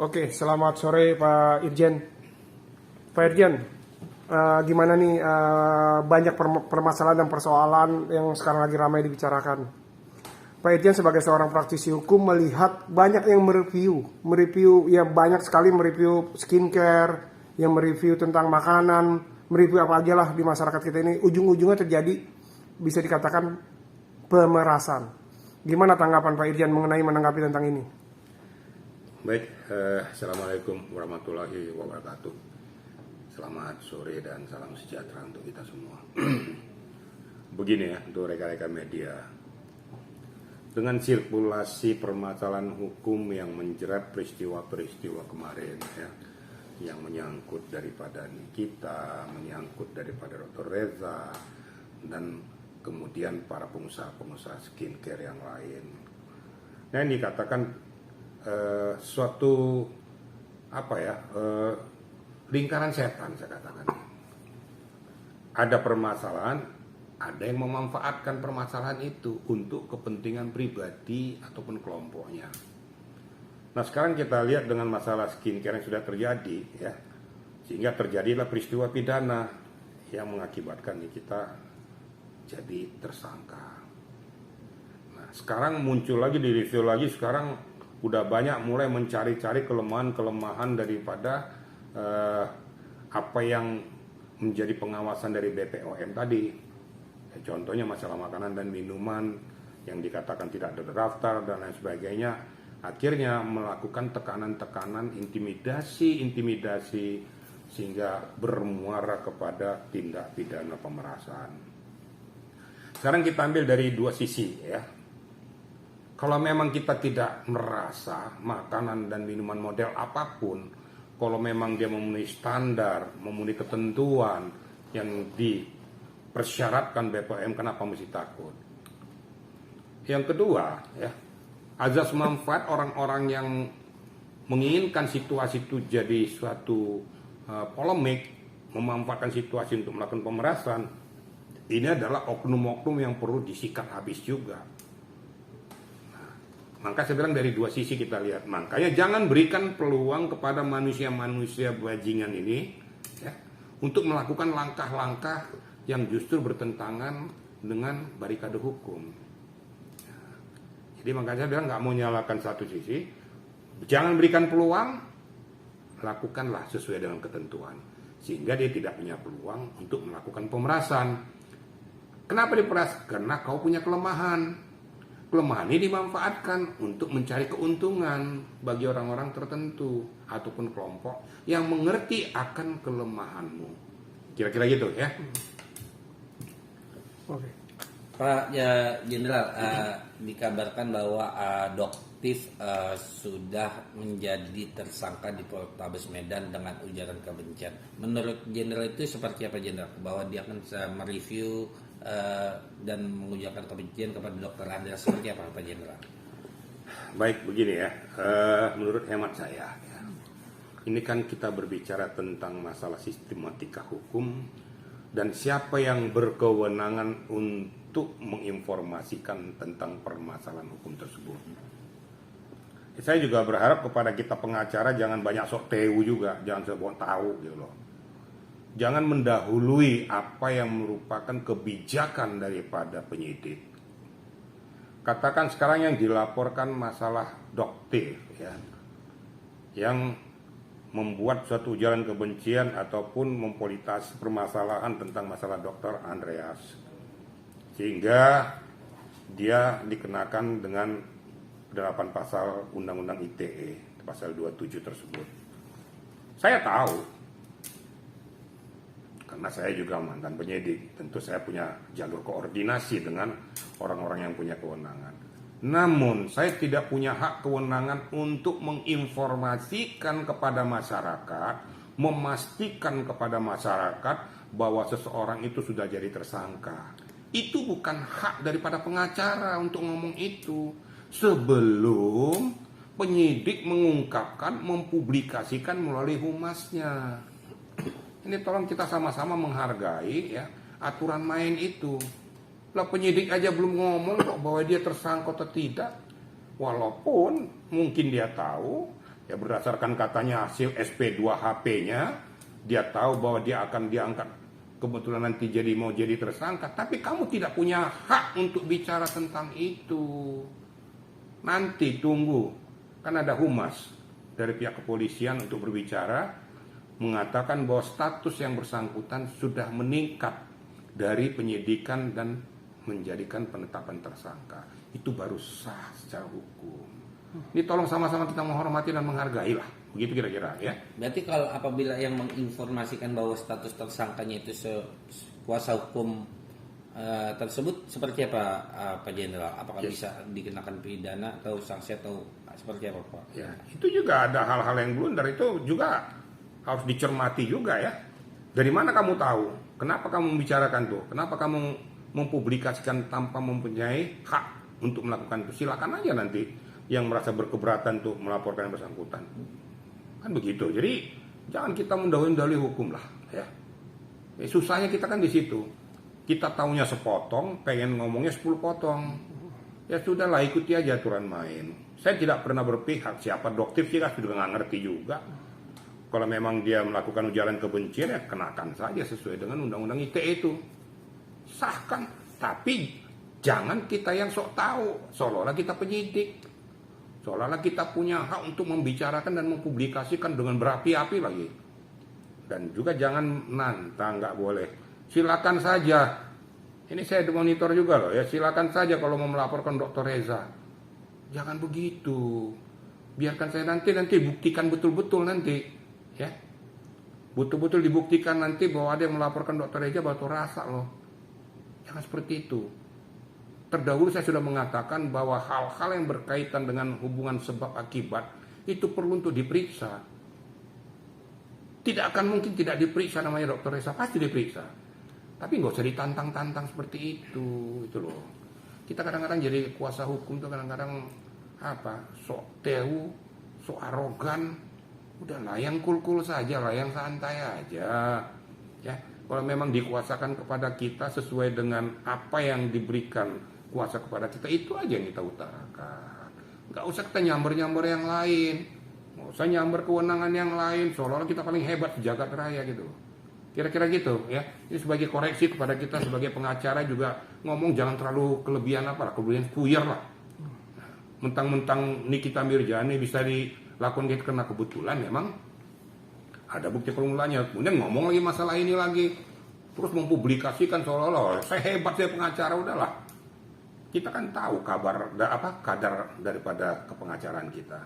Oke, selamat sore Pak Irjen. Pak Irjen, gimana nih banyak permasalahan dan persoalan yang sekarang lagi ramai dibicarakan. Pak Irjen sebagai seorang praktisi hukum melihat banyak yang mereview ya banyak sekali mereview skincare, yang mereview tentang makanan, mereview apa aja lah di masyarakat kita ini. Ujung-ujungnya terjadi bisa dikatakan pemerasan. Gimana tanggapan Pak Irjen menanggapi tentang ini? Baik, Assalamualaikum warahmatullahi wabarakatuh. Selamat sore dan salam sejahtera untuk kita semua. Begini ya, untuk rekan-rekan media. Dengan sirkulasi permasalahan hukum yang menjerat peristiwa-peristiwa kemarin ya, yang menyangkut daripada Nikita, menyangkut daripada Dr. Reza, dan kemudian para pengusaha-pengusaha skincare yang lain. Nah, ini dikatakan suatu lingkaran setan, saya katakan. Ada permasalahan, ada yang memanfaatkan permasalahan itu untuk kepentingan pribadi ataupun kelompoknya. Nah, sekarang kita lihat dengan masalah skincare yang sudah terjadi ya, sehingga terjadilah peristiwa pidana yang mengakibatkan kita jadi tersangka. Nah, sekarang muncul lagi, di review lagi, sekarang udah banyak mulai mencari-cari kelemahan-kelemahan daripada apa yang menjadi pengawasan dari BPOM tadi. Ya, contohnya masalah makanan dan minuman yang dikatakan tidak terdaftar dan lain sebagainya. Akhirnya melakukan tekanan-tekanan, intimidasi sehingga bermuara kepada tindak pidana pemerasan. Sekarang kita ambil dari dua sisi ya. Kalau memang kita tidak merasa makanan dan minuman model apapun, kalau memang dia memenuhi standar, memenuhi ketentuan yang dipersyaratkan BPOM, kenapa mesti takut? Yang kedua, ya, azas manfaat orang-orang yang menginginkan situasi itu jadi suatu polemik, memanfaatkan situasi untuk melakukan pemerasan, ini adalah oknum-oknum yang perlu disikat habis juga. Maka saya bilang dari dua sisi kita lihat. Makanya jangan berikan peluang kepada manusia-manusia bajingan ini ya, untuk melakukan langkah-langkah yang justru bertentangan dengan barikade hukum. Jadi makanya saya bilang nggak mau nyalakan satu sisi. Jangan berikan peluang, lakukanlah sesuai dengan ketentuan. Sehingga dia tidak punya peluang untuk melakukan pemerasan. Kenapa diperas? Karena kau punya kelemahan. Kelemahan ini dimanfaatkan untuk mencari keuntungan bagi orang-orang tertentu ataupun kelompok yang mengerti akan kelemahanmu. Kira-kira gitu ya. Oke. Pak Jenderal, dikabarkan bahwa Doktif sudah menjadi tersangka di Polrestabes Medan dengan ujaran kebencian. Menurut Jenderal itu seperti apa, Jenderal? Bahwa dia akan mereview dan mengujarkan kebencian kepada Dr. Andreas, seperti apa Pak Jenderal? Baik, begini ya. Menurut hemat saya ya, ini kan kita berbicara tentang masalah sistematika hukum dan siapa yang berkewenangan untuk menginformasikan tentang permasalahan hukum tersebut. Saya juga berharap kepada kita pengacara jangan banyak sok tahu juga, jangan sok tahu gitu loh. Jangan mendahului apa yang merupakan kebijakan daripada penyidik. Katakan sekarang yang dilaporkan masalah Doktif ya, yang membuat suatu ujaran kebencian ataupun mempolitisasi permasalahan tentang masalah Dr. Andreas, sehingga dia dikenakan dengan penerapan pasal Undang-Undang ITE pasal 27 tersebut. Saya tahu, karena saya juga mantan penyidik, tentu saya punya jalur koordinasi dengan orang-orang yang punya kewenangan. Namun saya tidak punya hak kewenangan untuk menginformasikan kepada masyarakat, memastikan kepada masyarakat bahwa seseorang itu sudah jadi tersangka. Itu bukan hak daripada pengacara untuk ngomong itu. Sebelum penyidik mengungkapkan, mempublikasikan melalui humasnya. Ini tolong kita sama-sama menghargai ya aturan main itu. Lah penyidik aja belum ngomong kok bahwa dia tersangka atau tidak. Walaupun mungkin dia tahu Ya berdasarkan katanya hasil SP2HP-nya, dia tahu bahwa dia akan diangkat kebetulan nanti mau jadi tersangka, tapi kamu tidak punya hak untuk bicara tentang itu. Nanti tunggu, kan ada humas dari pihak kepolisian untuk berbicara, mengatakan bahwa status yang bersangkutan sudah meningkat dari penyidikan dan menjadikan penetapan tersangka. Itu baru sah secara hukum. Ini tolong sama-sama kita menghormati dan menghargai lah. Begitu kira-kira ya. Berarti kalau apabila yang menginformasikan bahwa status tersangkanya itu kuasa hukum tersebut seperti apa Pak Jenderal? Apakah bisa dikenakan pidana atau sanksi atau seperti apa Pak? Ya, itu juga ada hal-hal yang blunder, itu juga harus dicermati juga ya. Dari mana kamu tahu? Kenapa kamu membicarakan tuh? Kenapa kamu mempublikasikan tanpa mempunyai hak untuk melakukan itu? Silakan aja nanti yang merasa berkeberatan tuh melaporkan yang bersangkutan. Kan begitu. Jadi jangan kita mendahului hukum lah ya. Susahnya kita kan di situ. Kita taunya sepotong, pengen ngomongnya 10 potong. Ya sudahlah, ikuti aja aturan main. Saya tidak pernah berpihak siapa doktif sih, kan sudah nggak ngerti juga. Kalau memang dia melakukan ujaran kebencian ya kenakan saja sesuai dengan undang-undang ITE itu. Sahkan, tapi jangan kita yang sok tahu, seolah-olah kita penyidik. Seolah-olah kita punya hak untuk membicarakan dan mempublikasikan dengan berapi-api lagi. Dan juga jangan nantang, nggak boleh. Silakan saja. Ini saya monitor juga loh ya. Silakan saja kalau mau melaporkan Dr. Reza. Jangan begitu. Biarkan saya nanti buktikan betul-betul nanti. Ya. Betul-betul dibuktikan nanti bahwa ada yang melaporkan Dr. Reza batu rasa loh. Jangan seperti itu. Terdahulu saya sudah mengatakan bahwa hal-hal yang berkaitan dengan hubungan sebab akibat itu perlu untuk diperiksa. Tidak akan mungkin tidak diperiksa namanya Dr. Reza, pasti diperiksa. Tapi nggak usah ditantang-tantang seperti itu loh. Kita kadang-kadang jadi kuasa hukum tuh kadang-kadang sok tehu, sok arogan. Udahlah, yang cool-cool saja lah, yang santai aja. Ya, kalau memang dikuasakan kepada kita sesuai dengan apa yang diberikan kuasa kepada kita, itu aja yang kita utarakan. Nggak usah kita nyamber-nyamber yang lain, nggak usah nyamber kewenangan yang lain, seolah-olah kita paling hebat di jagat raya gitu. Kira-kira gitu ya. Ini sebagai koreksi kepada kita sebagai pengacara juga ngomong jangan terlalu kelebihan kelebihan puyer lah. Mentang-mentang Nikita Mirzani bisa dilakukan gitu karena kebetulan memang ada bukti permulaan. Kemudian ngomong lagi masalah ini lagi, terus mempublikasikan seolah-olah saya hebat, saya pengacara. Udahlah, kita kan tahu kadar daripada kepengacaraan kita.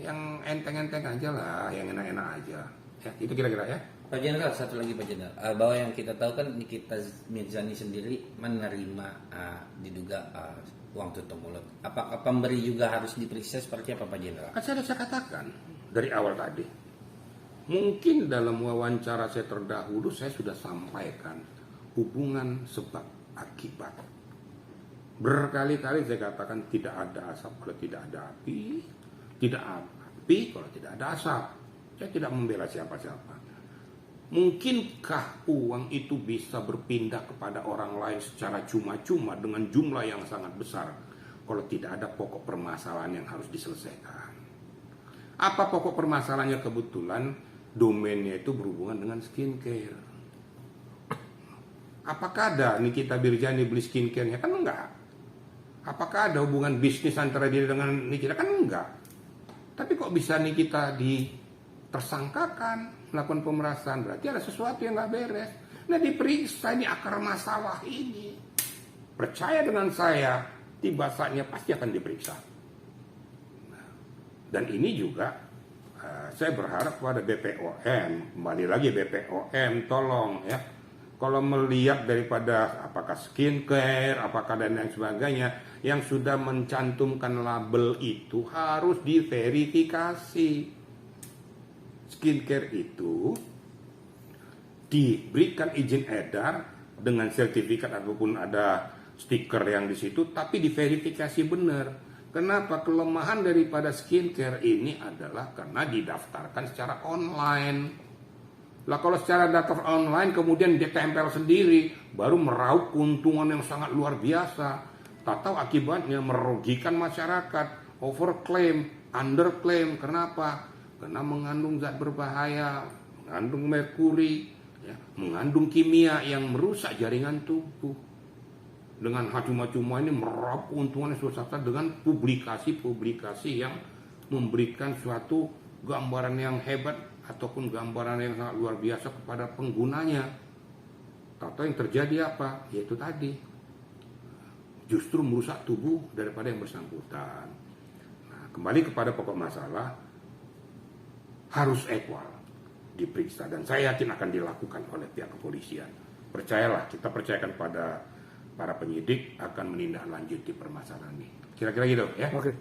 Yang enteng-enteng aja lah, yang enak-enak aja. Ya, itu kira-kira ya. Pak Jenderal, satu lagi Pak Jenderal, bahwa yang kita tahu kan Nikita Mirzani sendiri menerima diduga uang tutup mulut. Apakah pemberi juga harus diperiksa seperti apa Pak Jenderal? Kan saya katakan dari awal tadi. Mungkin dalam wawancara saya terdahulu saya sudah sampaikan hubungan sebab akibat. Berkali-kali saya katakan tidak ada asap kalau tidak ada api, tidak ada api kalau tidak ada asap. Saya tidak membela siapa-siapa. Mungkinkah uang itu bisa berpindah kepada orang lain secara cuma-cuma dengan jumlah yang sangat besar kalau tidak ada pokok permasalahan yang harus diselesaikan? Apa pokok permasalahannya? Kebetulan domainnya itu berhubungan dengan skincare. Apakah ada Nikita Mirzani beli skincare-nya? Kan enggak. Apakah ada hubungan bisnis antara dia dengan Nikita? Kan enggak. Tapi kok bisa Nikita tersangkakan melakukan pemerasan? Berarti ada sesuatu yang nggak beres. Nah, diperiksa, ini akar masalah ini. Percaya dengan saya, tiba saatnya pasti akan diperiksa. Nah, dan ini juga saya berharap pada BPOM, kembali lagi BPOM, tolong ya. Kalau melihat daripada apakah skincare, apakah dan lain sebagainya yang sudah mencantumkan label itu harus diverifikasi. Skincare itu diberikan izin edar dengan sertifikat ataupun ada stiker yang di situ, tapi diverifikasi benar. Kenapa? Kelemahan daripada skincare ini adalah karena didaftarkan secara online. Lah kalau secara daftar online kemudian dia tempel sendiri, baru meraup keuntungan yang sangat luar biasa. Tak tahu akibatnya merugikan masyarakat, overclaim, underclaim. Kenapa? Karena mengandung zat berbahaya, mengandung merkuri, ya, mengandung kimia yang merusak jaringan tubuh. Dengan cuma-cuma ini meraup keuntungan swasta dengan publikasi-publikasi yang memberikan suatu gambaran yang hebat ataupun gambaran yang sangat luar biasa kepada penggunanya. Atau yang terjadi apa? Yaitu tadi, justru merusak tubuh daripada yang bersangkutan. Nah, kembali kepada pokok masalah, harus equal diperiksa, dan saya yakin akan dilakukan oleh pihak kepolisian. Percayalah, kita percayakan pada para penyidik akan menindaklanjuti permasalahan ini. Kira-kira gitu ya. Oke.